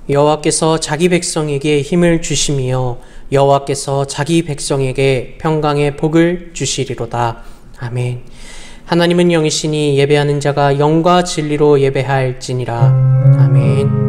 여호와께서 자기 백성에게 힘을 주시며 여호와께서 자기 백성에게 평강의 복을 주시리로다. 아멘. 하나님은 영이시니 예배하는 자가 영과 진리로 예배할지니라. 아멘.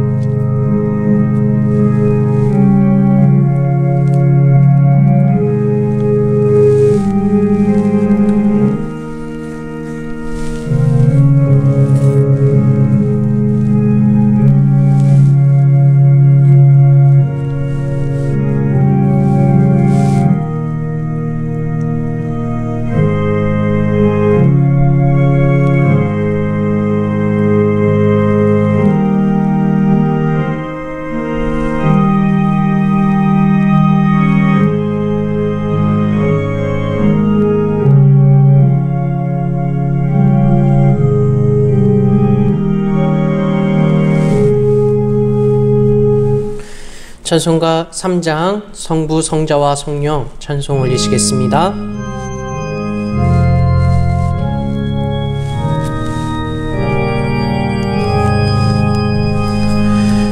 찬송가 3장 성부 성자와 성령 찬송 올리시겠습니다.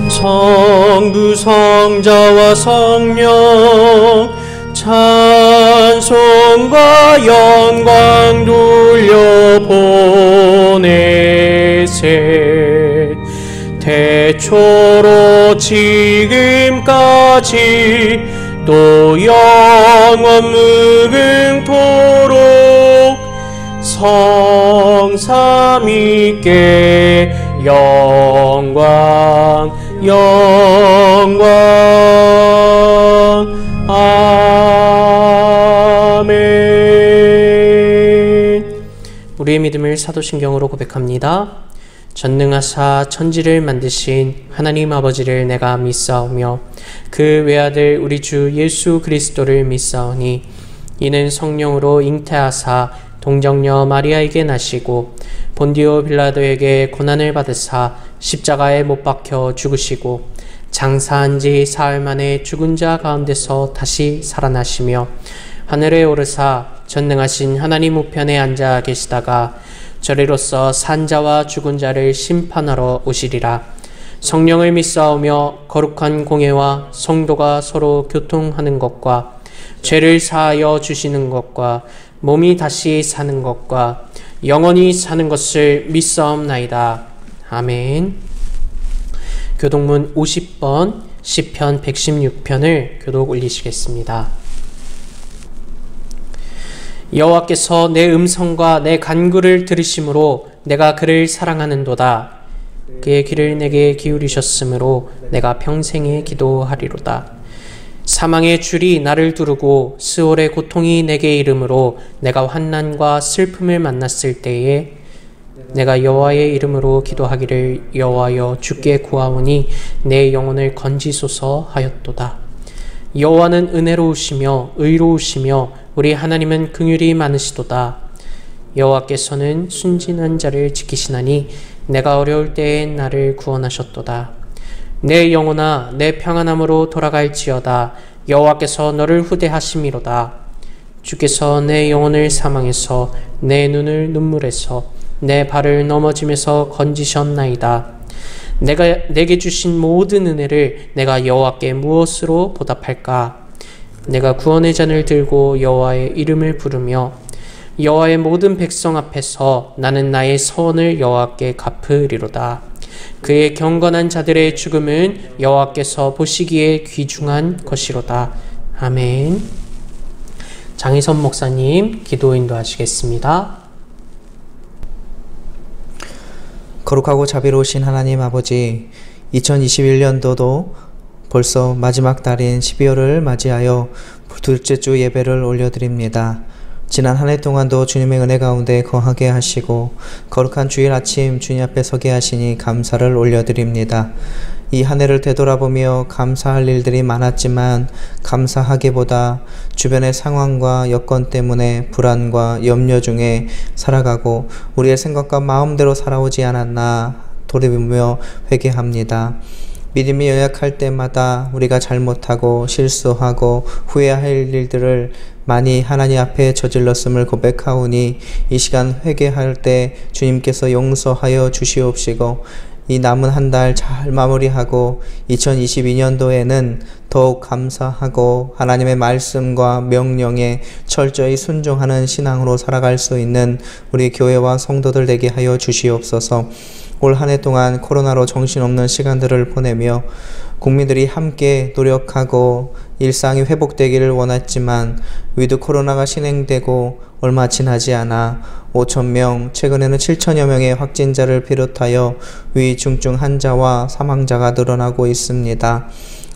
성부 성자와 성령 찬송과 영광 돌려보내세. 태초로 지금까지 또 영원 무궁토록 성삼위께 영광 영광. 아멘. 우리의 믿음을 사도신경으로 고백합니다. 전능하사 천지를 만드신 하나님 아버지를 내가 믿사오며 그 외아들 우리 주 예수 그리스도를 믿사오니 이는 성령으로 잉태하사 동정녀 마리아에게 나시고 본디오 빌라도에게 고난을 받으사 십자가에 못 박혀 죽으시고 장사한 지 사흘 만에 죽은 자 가운데서 다시 살아나시며 하늘에 오르사 전능하신 하나님 우편에 앉아 계시다가 저리로서 산 자와 죽은 자를 심판하러 오시리라. 성령을 믿사오며 거룩한 공예와 성도가 서로 교통하는 것과 죄를 사하여 주시는 것과 몸이 다시 사는 것과 영원히 사는 것을 믿사옵나이다. 아멘. 교독문 50번 시편 116편을 교독 올리시겠습니다. 여호와께서 내 음성과 내 간구를 들으심으로 내가 그를 사랑하는도다. 그의 귀를 내게 기울이셨으므로 내가 평생에 기도하리로다. 사망의 줄이 나를 두르고 스올의 고통이 내게 이르므로 내가 환난과 슬픔을 만났을 때에 내가 여호와의 이름으로 기도하기를 여호와여 주께 구하오니 내 영혼을 건지소서 하였도다. 여호와는 은혜로우시며 의로우시며 우리 하나님은 긍휼이 많으시도다. 여호와께서는 순진한 자를 지키시나니 내가 어려울 때에 나를 구원하셨도다. 내 영혼아 내 평안함으로 돌아갈지어다. 여호와께서 너를 후대하심이로다. 주께서 내 영혼을 사망에서 내 눈을 눈물에서 내 발을 넘어짐에서 건지셨나이다. 내게 주신 모든 은혜를 내가 여호와께 무엇으로 보답할까? 내가 구원의 잔을 들고 여호와의 이름을 부르며 여호와의 모든 백성 앞에서 나는 나의 서원을 여호와께 갚으리로다. 그의 경건한 자들의 죽음은 여호와께서 보시기에 귀중한 것이로다. 아멘. 장희선 목사님 기도 인도하시겠습니다. 거룩하고 자비로우신 하나님 아버지, 2021년도도 벌써 마지막 달인 12월을 맞이하여 둘째 주 예배를 올려드립니다. 지난 한 해 동안도 주님의 은혜 가운데 거하게 하시고 거룩한 주일 아침 주님 앞에 서게 하시니 감사를 올려드립니다. 이 한 해를 되돌아보며 감사할 일들이 많았지만 감사하기보다 주변의 상황과 여건 때문에 불안과 염려 중에 살아가고 우리의 생각과 마음대로 살아오지 않았나 돌이보며 회개합니다. 믿음이 연약할 때마다 우리가 잘못하고 실수하고 후회할 일들을 많이 하나님 앞에 저질렀음을 고백하오니 이 시간 회개할 때 주님께서 용서하여 주시옵시고 이 남은 한 달 잘 마무리하고 2022년도에는 더욱 감사하고 하나님의 말씀과 명령에 철저히 순종하는 신앙으로 살아갈 수 있는 우리 교회와 성도들 되게 하여 주시옵소서. 올 한 해 동안 코로나로 정신없는 시간들을 보내며 국민들이 함께 노력하고 일상이 회복되기를 원했지만 위드 코로나가 진행되고 얼마 지나지 않아 5,000명, 최근에는 7,000여 명의 확진자를 비롯하여 위중증 환자와 사망자가 늘어나고 있습니다.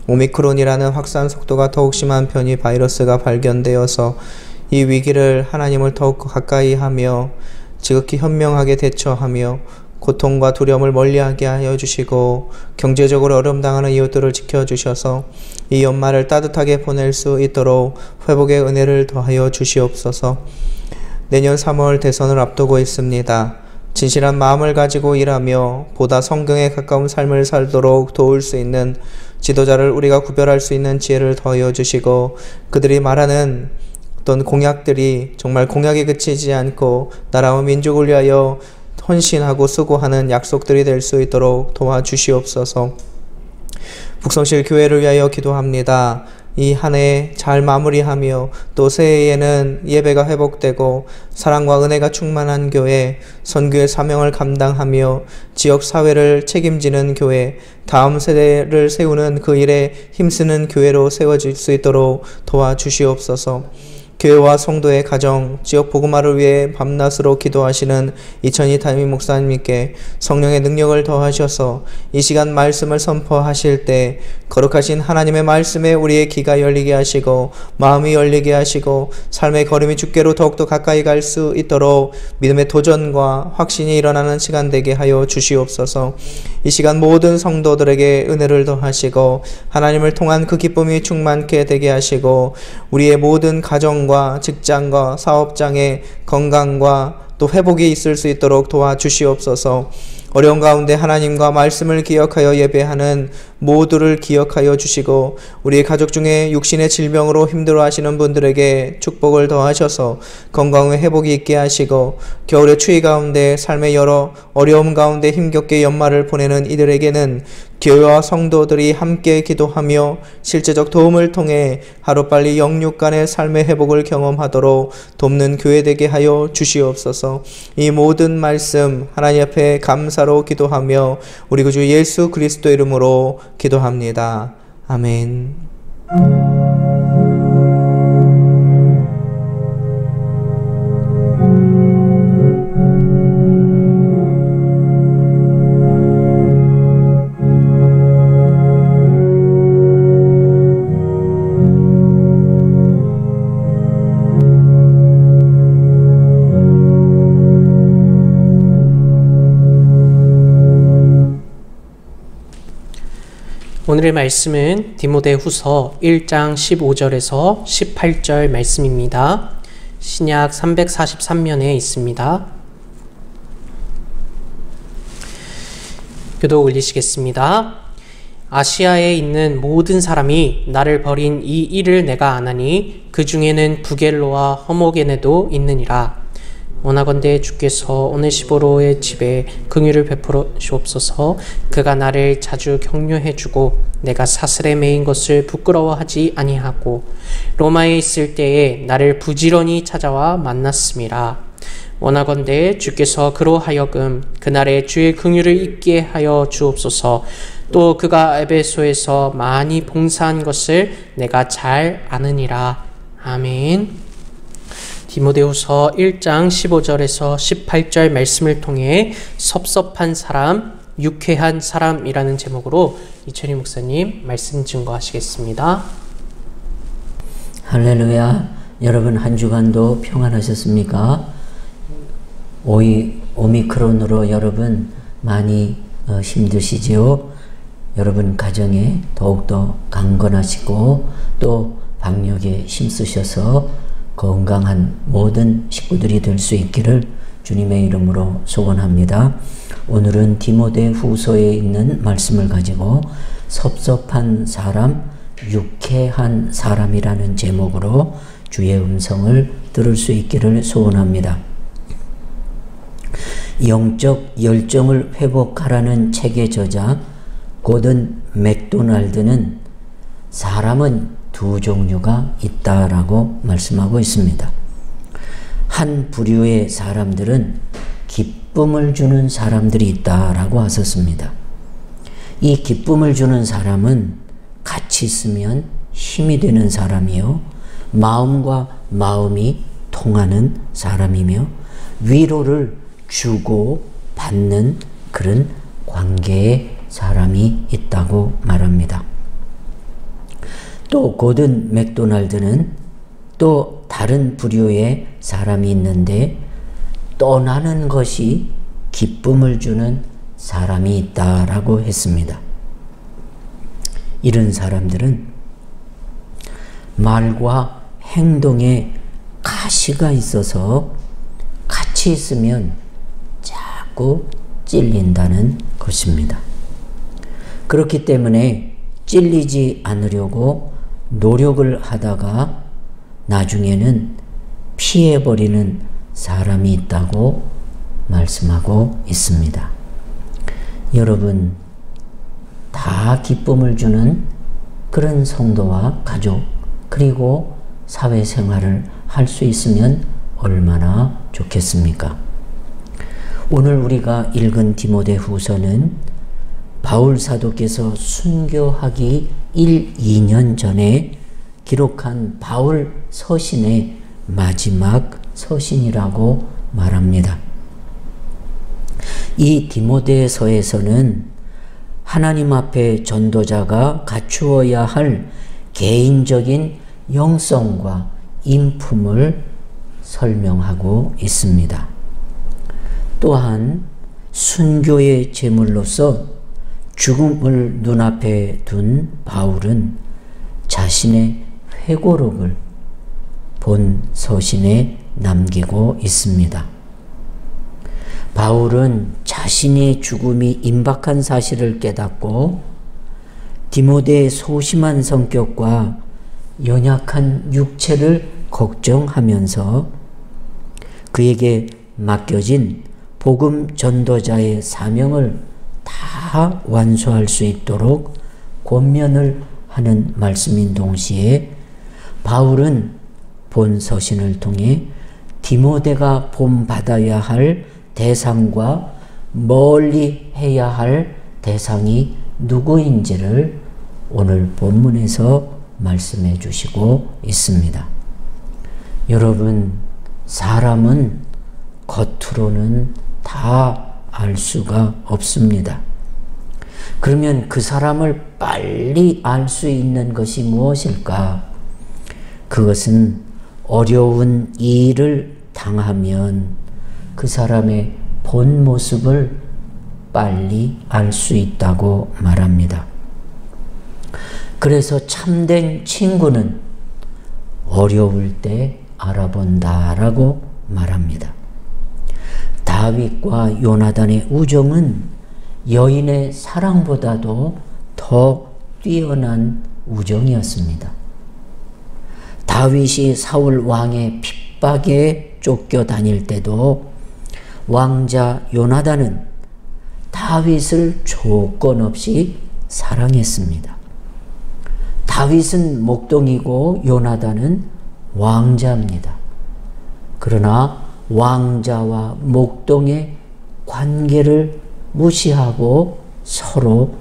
오미크론이라는 확산 속도가 더욱 심한 변이 바이러스가 발견되어서 이 위기를 하나님을 더욱 가까이 하며 지극히 현명하게 대처하며 고통과 두려움을 멀리하게 하여 주시고 경제적으로 어려움 당하는 이웃들을 지켜주셔서 이 연말을 따뜻하게 보낼 수 있도록 회복의 은혜를 더하여 주시옵소서. 내년 3월 대선을 앞두고 있습니다. 진실한 마음을 가지고 일하며 보다 성경에 가까운 삶을 살도록 도울 수 있는 지도자를 우리가 구별할 수 있는 지혜를 더하여 주시고 그들이 말하는 어떤 공약들이 정말 공약에 그치지 않고 나라와 민족을 위하여 헌신하고 수고하는 약속들이 될 수 있도록 도와주시옵소서. 북성실 교회를 위하여 기도합니다. 이 한 해 잘 마무리하며 또 새해에는 예배가 회복되고 사랑과 은혜가 충만한 교회, 선교의 사명을 감당하며 지역 사회를 책임지는 교회, 다음 세대를 세우는 그 일에 힘쓰는 교회로 세워질 수 있도록 도와주시옵소서. 교회와 성도의 가정, 지역 복음화를 위해 밤낮으로 기도하시는 이천희 담임 목사님께 성령의 능력을 더하셔서 이 시간 말씀을 선포하실 때 거룩하신 하나님의 말씀에 우리의 귀가 열리게 하시고 마음이 열리게 하시고 삶의 걸음이 주께로 더욱더 가까이 갈 수 있도록 믿음의 도전과 확신이 일어나는 시간 되게 하여 주시옵소서. 이 시간 모든 성도들에게 은혜를 더하시고 하나님을 통한 그 기쁨이 충만케 되게 하시고 우리의 모든 가정과 직장과 사업장의 건강과 또 회복이 있을 수 있도록 도와주시옵소서. 어려운 가운데 하나님과 말씀을 기억하여 예배하는 모두를 기억하여 주시고 우리 가족 중에 육신의 질병으로 힘들어하시는 분들에게 축복을 더하셔서 건강의 회복이 있게 하시고 겨울의 추위 가운데 삶의 여러 어려움 가운데 힘겹게 연말을 보내는 이들에게는 교회와 성도들이 함께 기도하며 실제적 도움을 통해 하루빨리 영육간의 삶의 회복을 경험하도록 돕는 교회 되게 하여 주시옵소서. 이 모든 말씀 하나님 앞에 감사로 기도하며 우리 구주 예수 그리스도 이름으로 기도합니다. 아멘. 오늘의 말씀은 디모데후서 1장 15절에서 18절 말씀입니다. 신약 343면에 있습니다. 교독 올리시겠습니다. 아시아에 있는 모든 사람이 나를 버린 이 일을 내가 아나니 그 중에는 부겔로와 허모게네도 있느니라. 원하건대 주께서 오네시보로의 집에 긍휼을 베풀어 주옵소서. 그가 나를 자주 격려해 주고 내가 사슬에 매인 것을 부끄러워하지 아니하고 로마에 있을 때에 나를 부지런히 찾아와 만났음이라. 원하건대 주께서 그로 하여금 그날에 주의 긍휼을 잊게 하여 주옵소서. 또 그가 에베소에서 많이 봉사한 것을 내가 잘 아느니라. 아멘. 디모데후서 1장 15절에서 18절 말씀을 통해 섭섭한 사람, 유쾌한 사람이라는 제목으로 이천희 목사님 말씀 증거하시겠습니다. 할렐루야. 여러분 한 주간도 평안하셨습니까? 오미크론으로 여러분 많이 힘드시지요? 여러분 가정에 더욱더 강건하시고 또 방역에 힘쓰셔서 건강한 모든 식구들이 될 수 있기를 주님의 이름으로 소원합니다. 오늘은 디모데 후서에 있는 말씀을 가지고 섭섭한 사람, 유쾌한 사람이라는 제목으로 주의 음성을 들을 수 있기를 소원합니다. 영적 열정을 회복하라는 책의 저자 고든 맥도날드는 사람은 두 종류가 있다라고 말씀하고 있습니다. 한 부류의 사람들은 기쁨을 주는 사람들이 있다라고 하셨습니다. 이 기쁨을 주는 사람은 같이 있으면 힘이 되는 사람이요, 마음과 마음이 통하는 사람이며 위로를 주고 받는 그런 관계의 사람이 있다고 말합니다. 또 고든 맥도날드는 또 다른 부류의 사람이 있는데 떠나는 것이 기쁨을 주는 사람이 있다라고 했습니다. 이런 사람들은 말과 행동에 가시가 있어서 같이 있으면 자꾸 찔린다는 것입니다. 그렇기 때문에 찔리지 않으려고 노력을 하다가 나중에는 피해버리는 사람이 있다고 말씀하고 있습니다. 여러분, 다 기쁨을 주는 그런 성도와 가족, 그리고 사회생활을 할 수 있으면 얼마나 좋겠습니까? 오늘 우리가 읽은 디모데후서는 바울 사도께서 순교하기 2년 전에 기록한 바울 서신의 마지막 서신이라고 말합니다. 이 디모데서에서는 하나님 앞에 전도자가 갖추어야 할 개인적인 영성과 인품을 설명하고 있습니다. 또한 순교의 제물로서 죽음을 눈앞에 둔 바울은 자신의 회고록을 본 서신에 남기고 있습니다. 바울은 자신의 죽음이 임박한 사실을 깨닫고 디모데의 소심한 성격과 연약한 육체를 걱정하면서 그에게 맡겨진 복음 전도자의 사명을 다 완수할 수 있도록 권면을 하는 말씀인 동시에 바울은 본 서신을 통해 디모데가 본받아야 할 대상과 멀리 해야 할 대상이 누구인지를 오늘 본문에서 말씀해 주시고 있습니다. 여러분, 사람은 겉으로는 다 알 수가 없습니다. 그러면 그 사람을 빨리 알 수 있는 것이 무엇일까? 그것은 어려운 일을 당하면 그 사람의 본 모습을 빨리 알 수 있다고 말합니다. 그래서 참된 친구는 어려울 때 알아본다라고 말합니다. 다윗과 요나단의 우정은 여인의 사랑보다도 더 뛰어난 우정이었습니다. 다윗이 사울 왕의 핍박에 쫓겨 다닐 때도 왕자 요나단은 다윗을 조건 없이 사랑했습니다. 다윗은 목동이고 요나단은 왕자입니다. 그러나 왕자와 목동의 관계를 무시하고 서로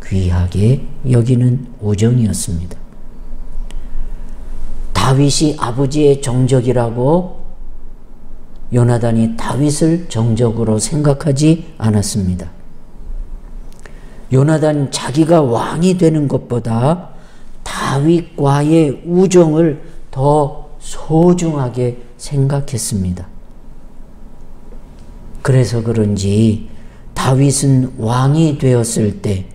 귀하게 여기는 우정이었습니다. 다윗이 아버지의 정적이라고 요나단이 다윗을 정적으로 생각하지 않았습니다. 요나단 자기가 왕이 되는 것보다 다윗과의 우정을 더 소중하게 생각했습니다. 그래서 그런지 다윗은 왕이 되었을 때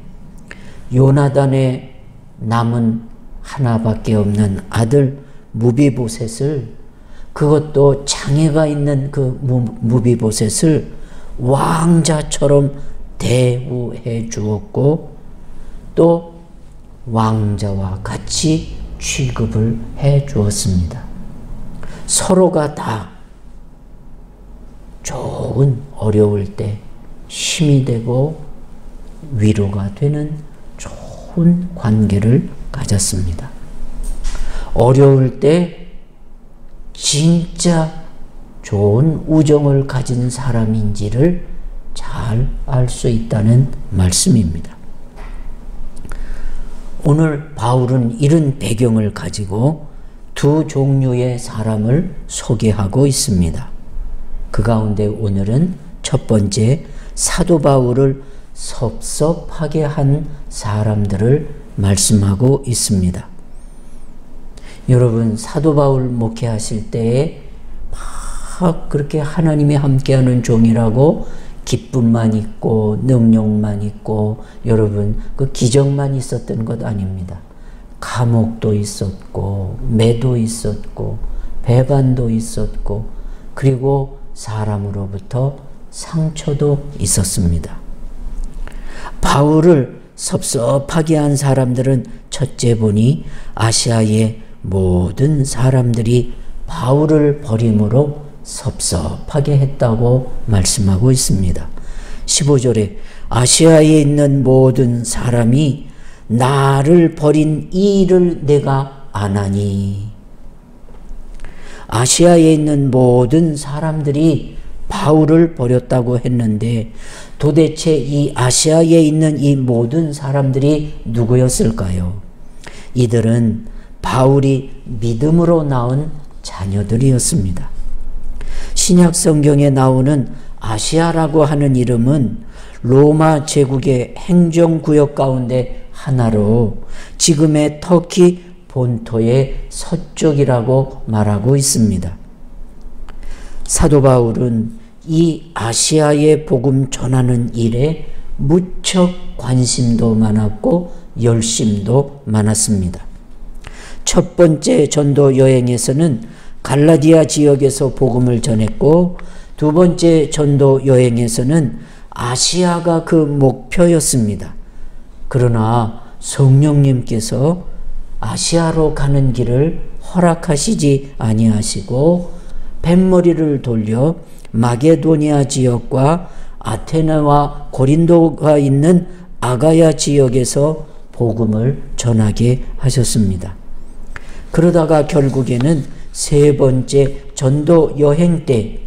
요나단의 남은 하나밖에 없는 아들 무비보셋을, 그것도 장애가 있는 그 무비보셋을 왕자처럼 대우해 주었고 또 왕자와 같이 취급을 해 주었습니다. 서로가 다 좋은, 어려울 때 힘이 되고 위로가 되는 좋은 관계를 가졌습니다. 어려울 때 진짜 좋은 우정을 가진 사람인지를 잘 알 수 있다는 말씀입니다. 오늘 바울은 이런 배경을 가지고 두 종류의 사람을 소개하고 있습니다. 그 가운데 오늘은 첫 번째, 사도 바울을 섭섭하게 한 사람들을 말씀하고 있습니다. 여러분, 사도 바울 목회하실 때에 막 그렇게 하나님이 함께하는 종이라고 기쁨만 있고 능력만 있고 여러분 그 기적만 있었던 것 아닙니다. 감옥도 있었고 매도 있었고 배반도 있었고 그리고 사람으로부터 상처도 있었습니다. 바울을 섭섭하게 한 사람들은 첫째 보니 아시아의 모든 사람들이 바울을 버림으로 섭섭하게 했다고 말씀하고 있습니다. 15절에 아시아에 있는 모든 사람이 나를 버린 이 일을 내가 아나니. 아시아에 있는 모든 사람들이 바울을 버렸다고 했는데 도대체 이 아시아에 있는 이 모든 사람들이 누구였을까요? 이들은 바울이 믿음으로 낳은 자녀들이었습니다. 신약 성경에 나오는 아시아라고 하는 이름은 로마 제국의 행정구역 가운데 하나로 지금의 터키 본토의 서쪽이라고 말하고 있습니다. 사도 바울은 이 아시아의 복음 전하는 일에 무척 관심도 많았고 열심도 많았습니다. 첫 번째 전도 여행에서는 갈라디아 지역에서 복음을 전했고 두 번째 전도 여행에서는 아시아가 그 목표였습니다. 그러나 성령님께서 아시아로 가는 길을 허락하시지 아니하시고 뱃머리를 돌려 마게도니아 지역과 아테네와 고린도가 있는 아가야 지역에서 복음을 전하게 하셨습니다. 그러다가 결국에는 세 번째 전도 여행 때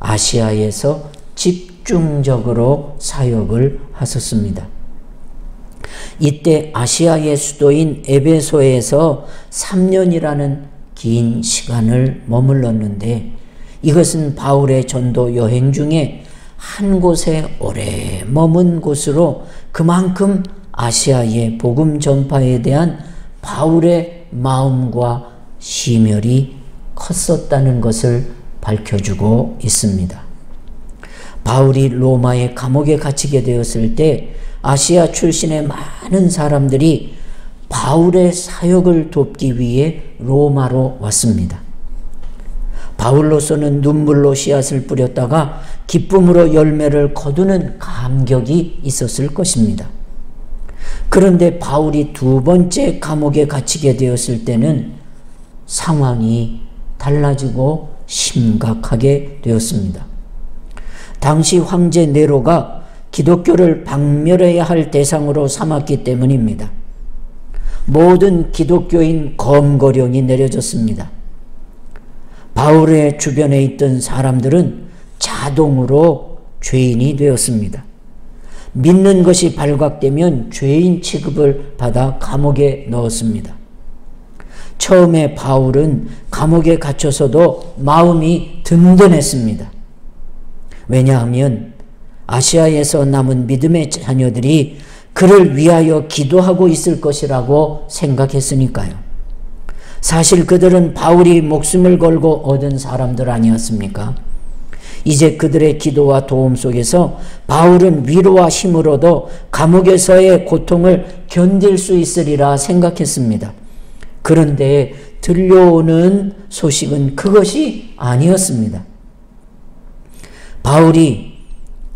아시아에서 집중적으로 사역을 하셨습니다. 이때 아시아의 수도인 에베소에서 3년이라는 긴 시간을 머물렀는데 이것은 바울의 전도 여행 중에 한 곳에 오래 머문 곳으로 그만큼 아시아의 복음 전파에 대한 바울의 마음과 심혈이 컸었다는 것을 밝혀주고 있습니다. 바울이 로마의 감옥에 갇히게 되었을 때 아시아 출신의 많은 사람들이 바울의 사역을 돕기 위해 로마로 왔습니다. 바울로서는 눈물로 씨앗을 뿌렸다가 기쁨으로 열매를 거두는 감격이 있었을 것입니다. 그런데 바울이 두 번째 감옥에 갇히게 되었을 때는 상황이 달라지고 심각하게 되었습니다. 당시 황제 네로가 기독교를 박멸해야 할 대상으로 삼았기 때문입니다. 모든 기독교인 검거령이 내려졌습니다. 바울의 주변에 있던 사람들은 자동으로 죄인이 되었습니다. 믿는 것이 발각되면 죄인 취급을 받아 감옥에 넣었습니다. 처음에 바울은 감옥에 갇혀서도 마음이 든든했습니다. 왜냐하면 아시아에서 남은 믿음의 자녀들이 그를 위하여 기도하고 있을 것이라고 생각했으니까요. 사실 그들은 바울이 목숨을 걸고 얻은 사람들 아니었습니까? 이제 그들의 기도와 도움 속에서 바울은 위로와 힘을 얻어 감옥에서의 고통을 견딜 수 있으리라 생각했습니다. 그런데 들려오는 소식은 그것이 아니었습니다. 바울이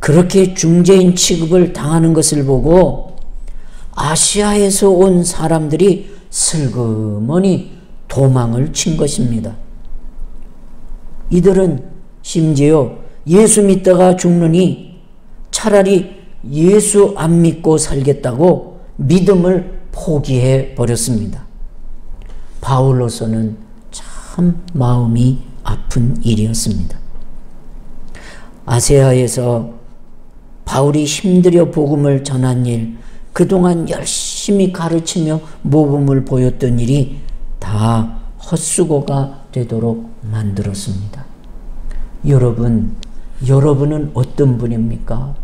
그렇게 중재인 취급을 당하는 것을 보고 아시아에서 온 사람들이 슬그머니 도망을 친 것입니다. 이들은 심지어 예수 믿다가 죽느니 차라리 예수 안 믿고 살겠다고 믿음을 포기해 버렸습니다. 바울로서는 참 마음이 아픈 일이었습니다. 아세아에서 바울이 힘들여 복음을 전한 일, 그동안 열심히 가르치며 모범을 보였던 일이 다 헛수고가 되도록 만들었습니다. 여러분은 어떤 분입니까?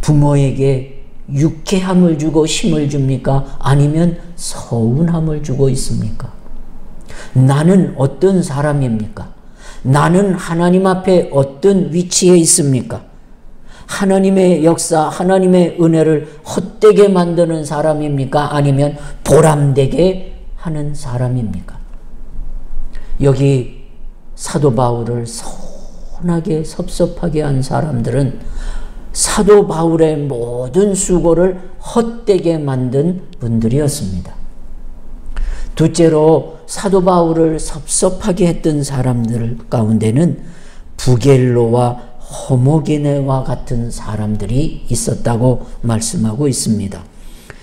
부모에게 유쾌함을 주고 힘을 줍니까? 아니면 서운함을 주고 있습니까? 나는 어떤 사람입니까? 나는 하나님 앞에 어떤 위치에 있습니까? 하나님의 역사, 하나님의 은혜를 헛되게 만드는 사람입니까? 아니면 보람되게 하는 사람입니까? 여기 사도 바울을 서운하게 섭섭하게 한 사람들은 사도 바울의 모든 수고를 헛되게 만든 분들이었습니다. 둘째로 사도 바울을 섭섭하게 했던 사람들 가운데는 부겔로와 호모게네와 같은 사람들이 있었다고 말씀하고 있습니다.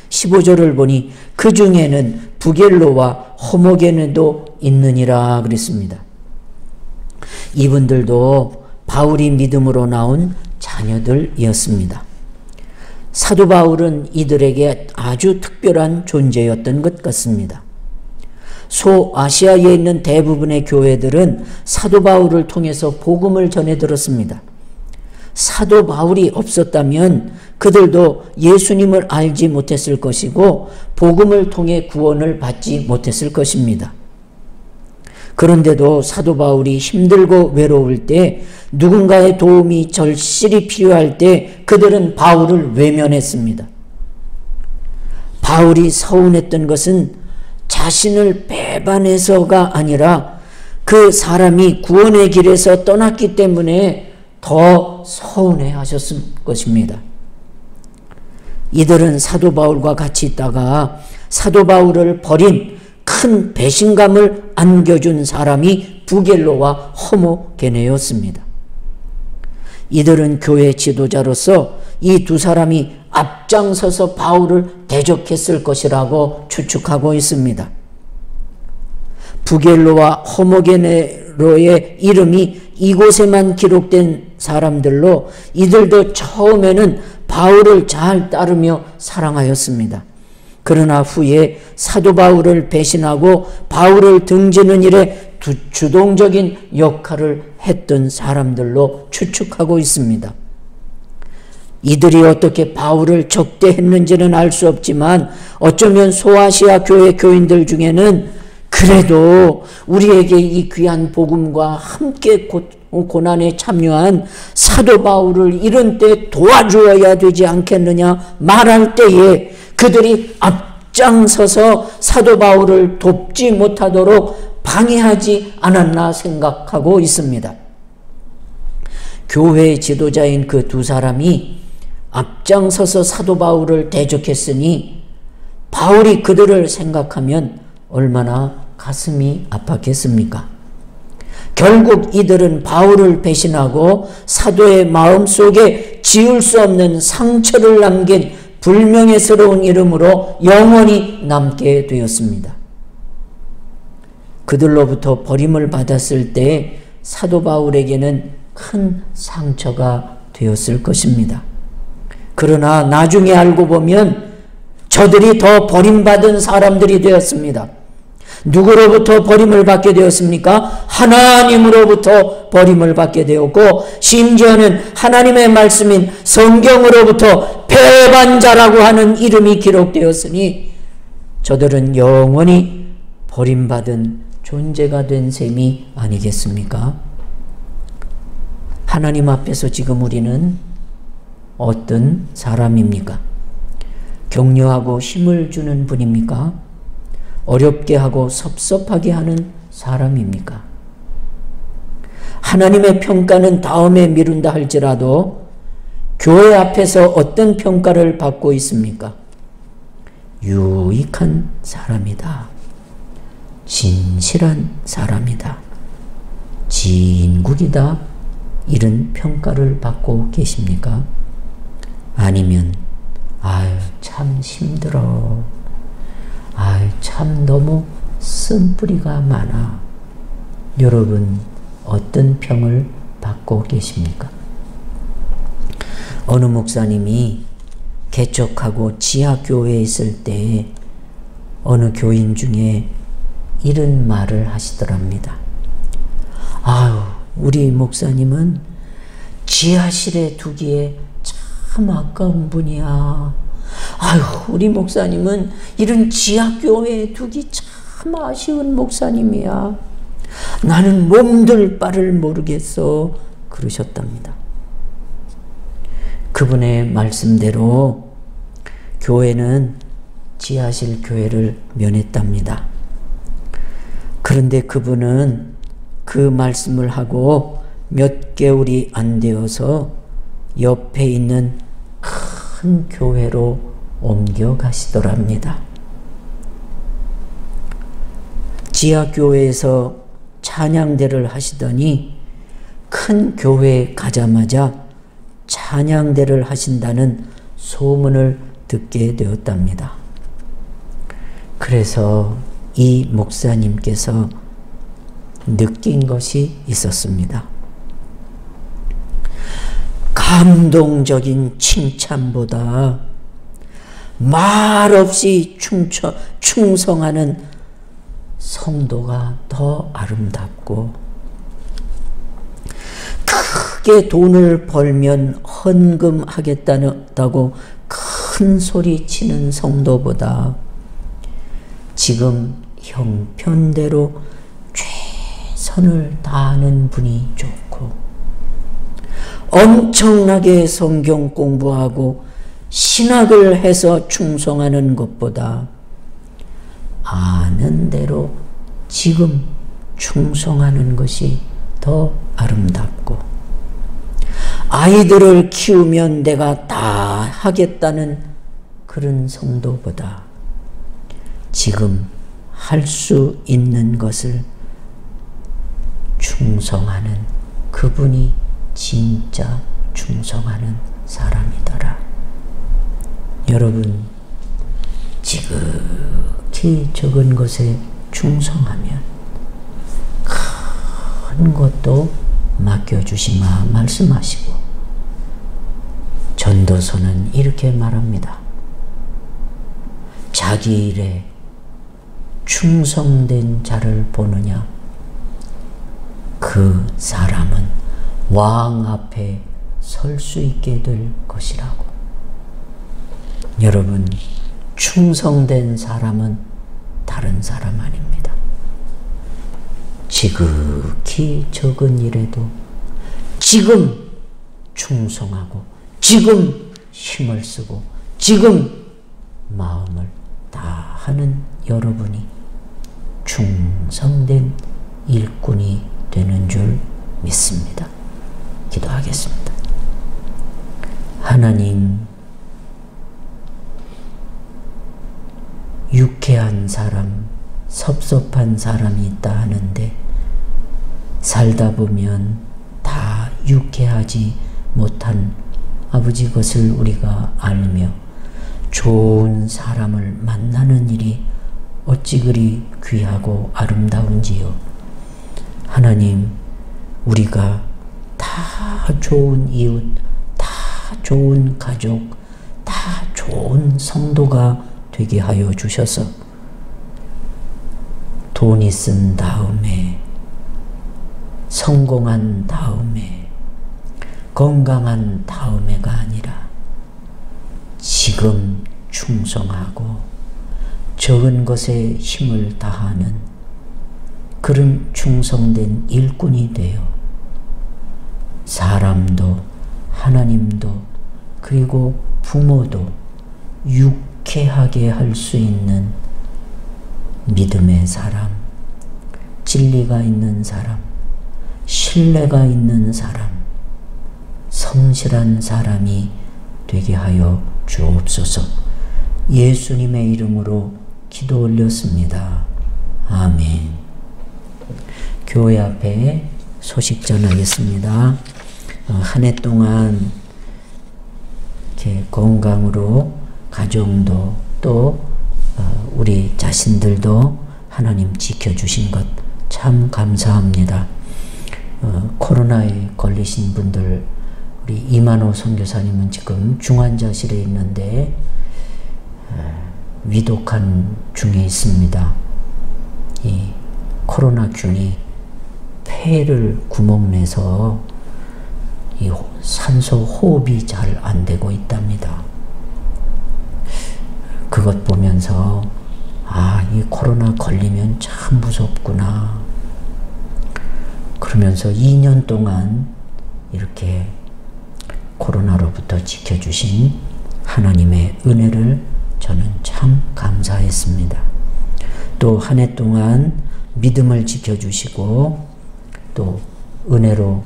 15절을 보니 그 중에는 부겔로와 호모게네도 있느니라 그랬습니다. 이분들도 바울이 믿음으로 나온 자녀들이었습니다. 사도 바울은 이들에게 아주 특별한 존재였던 것 같습니다. 소아시아에 있는 대부분의 교회들은 사도 바울을 통해서 복음을 전해 들었습니다. 사도 바울이 없었다면 그들도 예수님을 알지 못했을 것이고 복음을 통해 구원을 받지 못했을 것입니다. 그런데도 사도 바울이 힘들고 외로울 때, 누군가의 도움이 절실히 필요할 때 그들은 바울을 외면했습니다. 바울이 서운했던 것은 자신을 배반해서가 아니라 그 사람이 구원의 길에서 떠났기 때문에 더 서운해 하셨을 것입니다. 이들은 사도 바울과 같이 있다가 사도 바울을 버린 큰 배신감을 안겨준 사람이 부겔로와 호모게네였습니다. 이들은 교회 지도자로서 이 두 사람이 앞장서서 바울을 대적했을 것이라고 추측하고 있습니다. 부겔로와 호모게네로의 이름이 이곳에만 기록된 사람들로 이들도 처음에는 바울을 잘 따르며 사랑하였습니다. 그러나 후에 사도 바울을 배신하고 바울을 등지는 일에 주동적인 역할을 했던 사람들로 추측하고 있습니다. 이들이 어떻게 바울을 적대했는지는 알 수 없지만 어쩌면 소아시아 교회 교인들 중에는 그래도 우리에게 이 귀한 복음과 함께 고난에 참여한 사도 바울을 이런 때 도와주어야 되지 않겠느냐 말할 때에 그들이 앞장서서 사도 바울을 돕지 못하도록 방해하지 않았나 생각하고 있습니다. 교회 지도자인 그 두 사람이 앞장서서 사도 바울을 대적했으니 바울이 그들을 생각하면 얼마나 가슴이 아팠겠습니까? 결국 이들은 바울을 배신하고 사도의 마음속에 지울 수 없는 상처를 남긴 불명예스러운 이름으로 영원히 남게 되었습니다. 그들로부터 버림을 받았을 때 사도 바울에게는 큰 상처가 되었을 것입니다. 그러나 나중에 알고 보면 저들이 더 버림받은 사람들이 되었습니다. 누구로부터 버림을 받게 되었습니까? 하나님으로부터 버림을 받게 되었고 심지어는 하나님의 말씀인 성경으로부터 배반자라고 하는 이름이 기록되었으니 저들은 영원히 버림받은 존재가 된 셈이 아니겠습니까? 하나님 앞에서 지금 우리는 어떤 사람입니까? 격려하고 힘을 주는 분입니까? 어렵게 하고 섭섭하게 하는 사람입니까? 하나님의 평가는 다음에 미룬다 할지라도 교회 앞에서 어떤 평가를 받고 있습니까? 유익한 사람이다. 진실한 사람이다. 진국이다. 이런 평가를 받고 계십니까? 아니면 아유 참 힘들어, 아유 참 너무 쓴뿌리가 많아, 여러분 어떤 평을 받고 계십니까? 어느 목사님이 개척하고 지하교회에 있을 때 어느 교인 중에 이런 말을 하시더랍니다. 아유 우리 목사님은 지하실에 두기에 참 아까운 분이야. 아유 우리 목사님은 이런 지하교회에 두기 참 아쉬운 목사님이야. 나는 몸둘 바를 모르겠어, 그러셨답니다. 그분의 말씀대로 교회는 지하실 교회를 면했답니다. 그런데 그분은 그 말씀을 하고 몇 개월이 안 되어서 옆에 있는 큰 교회로 옮겨가시더랍니다. 지하교회에서 찬양대를 하시더니 큰 교회에 가자마자 찬양대를 하신다는 소문을 듣게 되었답니다. 그래서 이 목사님께서 느낀 것이 있었습니다. 감동적인 칭찬보다 말없이 충성하는 성도가 더 아름답고, 크게 돈을 벌면 헌금하겠다고 큰 소리 치는 성도보다 지금 형편대로 최선을 다하는 분이 좋고, 엄청나게 성경 공부하고 신학을 해서 충성하는 것보다 아는 대로 지금 충성하는 것이 더 아름답고, 아이들을 키우면 내가 다 하겠다는 그런 성도보다 지금 할 수 있는 것을 충성하는 그분이 진짜 충성하는 사람이더라. 여러분, 지극히 적은 것에 충성하면 큰 것도 맡겨주시마 말씀하시고, 전도서는 이렇게 말합니다. 자기 일에 충성된 자를 보느냐, 그 사람은 왕 앞에 설 수 있게 될 것이라고. 여러분, 충성된 사람은 다른 사람 아닙니다. 지극히 적은 일에도 지금 충성하고, 지금 힘을 쓰고, 지금 마음을 다하는 여러분이 충성된 일꾼이 되는 줄 믿습니다. 기도하겠습니다. 하나님, 유쾌한 사람, 섭섭한 사람이 있다 하는데 살다 보면 다 유쾌하지 못한 아버지 것을 우리가 알며 좋은 사람을 만나는 일이 어찌 그리 귀하고 아름다운지요. 하나님, 우리가 다 좋은 이웃, 다 좋은 가족, 다 좋은 성도가 되게 하여 주셔서 돈이 쓴 다음에, 성공한 다음에, 건강한 다음에가 아니라 지금 충성하고 적은 것에 힘을 다하는 그런 충성된 일꾼이 되어 사람도 하나님도 그리고 부모도 유쾌하게 할 수 있는 믿음의 사람, 진리가 있는 사람, 신뢰가 있는 사람, 성실한 사람이 되게 하여 주옵소서. 예수님의 이름으로 기도 올렸습니다. 아멘. 교회 앞에 소식 전하겠습니다. 한 해 동안 이렇게 건강으로 가정도 또 우리 자신들도 하나님 지켜주신 것 참 감사합니다. 코로나에 걸리신 분들, 우리 이만호 선교사님은 지금 중환자실에 있는데 위독한 중에 있습니다. 이 코로나균이 폐를 구멍내서 이 산소 호흡이 잘 안 되고 있답니다. 그것 보면서 이 코로나 걸리면 참 무섭구나. 그러면서 2년 동안 이렇게 코로나로부터 지켜주신 하나님의 은혜를 저는 참 감사했습니다. 또 한 해 동안 믿음을 지켜주시고 또 은혜로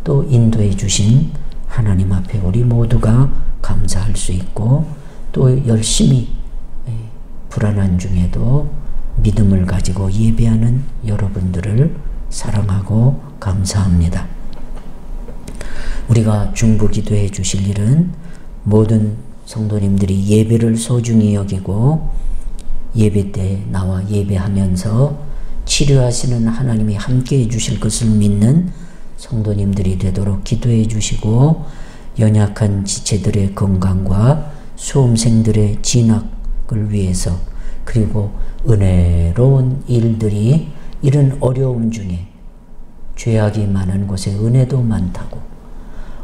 또 인도해 주신 하나님 앞에 우리 모두가 감사할 수 있고 또 열심히 불안한 중에도 믿음을 가지고 예배하는 여러분들을 사랑하고 감사합니다. 우리가 중보기도해 주실 일은 모든 성도님들이 예배를 소중히 여기고 예배 때 나와 예배하면서 치료하시는 하나님이 함께해 주실 것을 믿는 성도님들이 되도록 기도해 주시고 연약한 지체들의 건강과 수험생들의 진학을 위해서 그리고 은혜로운 일들이 이런 어려움 중에 죄악이 많은 곳에 은혜도 많다고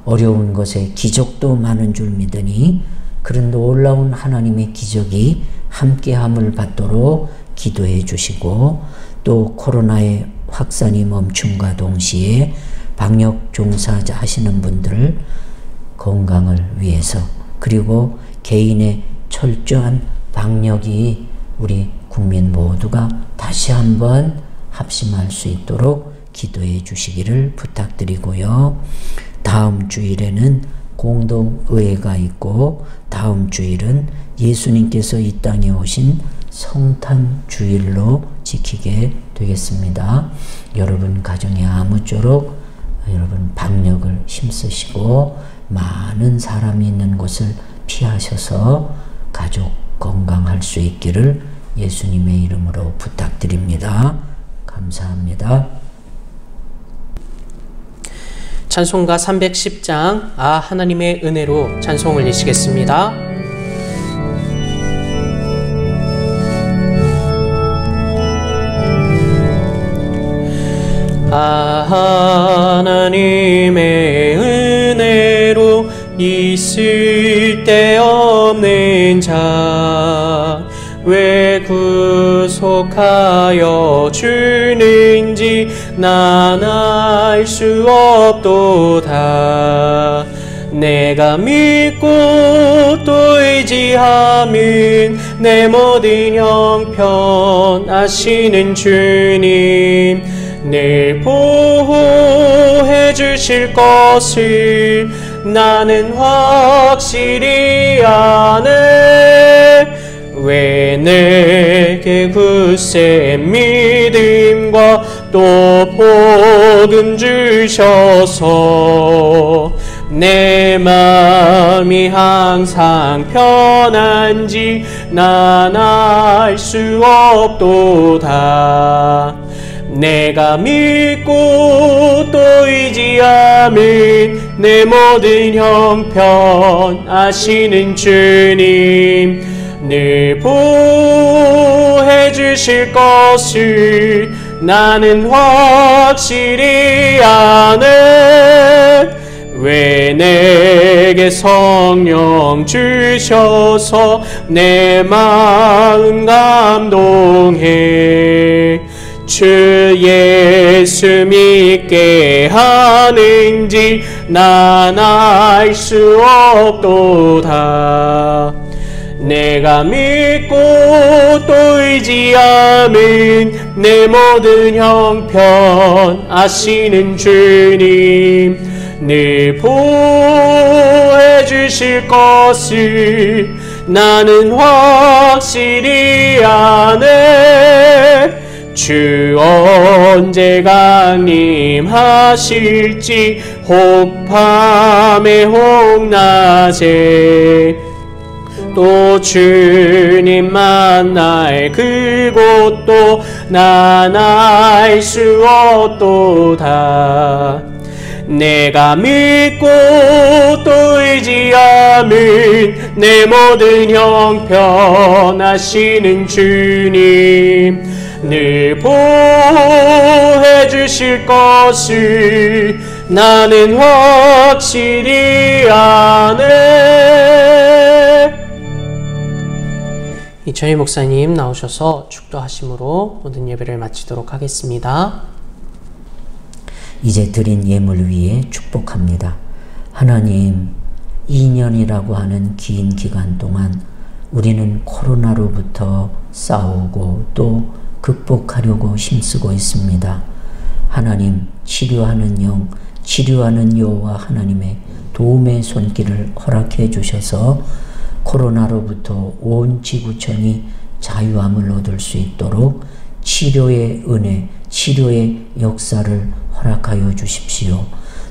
어려운 곳에 기적도 많은 줄 믿으니 그런 놀라운 하나님의 기적이 함께함을 받도록 기도해 주시고 또 코로나의 확산이 멈춤과 동시에 방역 종사자 하시는 분들 건강을 위해서 그리고 개인의 철저한 방역이 우리 국민 모두가 다시 한번 합심할 수 있도록 기도해 주시기를 부탁드리고요. 다음 주일에는 공동의회가 있고 다음 주일은 예수님께서 이 땅에 오신 성탄주일로 지키게 되겠습니다. 여러분 가정에 아무쪼록 여러분 방역을 힘쓰시고 많은 사람이 있는 곳을 피하셔서 가족 건강할 수 있기를 예수님의 이름으로 부탁드립니다. 감사합니다. 찬송가 310장 하나님의 은혜로 찬송 올리시겠습니다. 하나님의 은혜로 있을 데 없는 자 왜 구속하여 주는지 난 알 수 없도다. 내가 믿고 또 의지함은 내 모든 형편 아시는 주님 늘 보호해 주실 것을 나는 확실히 아네. 왜 내게 굳센 믿음과 또 복음 주셔서 내 마음이 항상 편한지 난 알 수 없도다. 내가 믿고 또 의지함은 내 모든 형편 아시는 주님 늘 보호해 주실 것을 나는 확실히 아네. 왜 내게 성령 주셔서 내 마음 감동해 주 예수 믿게 하는지 난 알 수 없도다. 내가 믿고 또 의지함은 내 모든 형편 아시는 주님 늘 보호해 주실 것을 나는 확실히 아네. 주 언제 강림하실지 혹밤에 혹낮에 또 주님 만날 그곳도 난 알 수 없도다. 내가 믿고 또 의지함은 내 모든 형편하시는 주님 늘 보호해 주실 것을 나는 확실히 아네. 이천희 목사님 나오셔서 축도하심으로 모든 예배를 마치도록 하겠습니다. 이제 드린 예물 위에 축복합니다. 하나님, 2년이라고 하는 긴 기간 동안 우리는 코로나로부터 싸우고 또 극복하려고 힘쓰고 있습니다. 하나님, 치료하는 영, 치료하는 여호와 하나님의 도움의 손길을 허락해 주셔서 코로나로부터 온 지구촌이 자유함을 얻을 수 있도록 치료의 은혜, 치료의 역사를 허락하여 주십시오.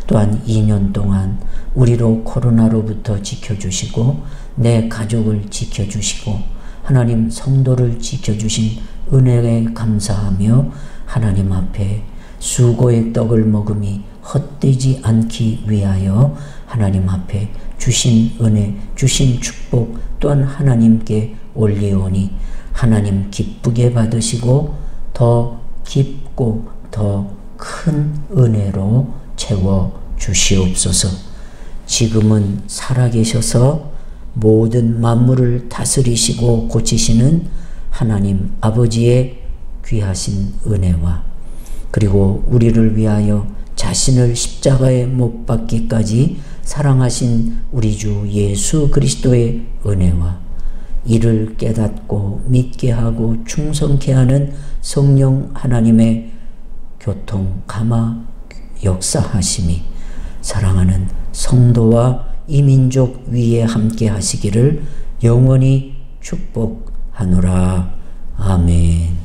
또한 2년 동안 우리로 코로나로부터 지켜주시고 내 가족을 지켜주시고 하나님 성도를 지켜주신 은혜에 감사하며 하나님 앞에 수고의 떡을 먹음이 헛되지 않기 위하여 하나님 앞에 주신 은혜, 주신 축복 또한 하나님께 올리오니 하나님 기쁘게 받으시고 더 깊고 더 큰 은혜로 채워 주시옵소서. 지금은 살아계셔서 모든 만물을 다스리시고 고치시는 하나님 아버지의 귀하신 은혜와 그리고 우리를 위하여 자신을 십자가에 못 박기까지 사랑하신 우리 주 예수 그리스도의 은혜와 이를 깨닫고 믿게 하고 충성케 하는 성령 하나님의 교통, 감화, 역사하심이 사랑하는 성도와 이민족 위에 함께 하시기를 영원히 축복하노라. 아멘.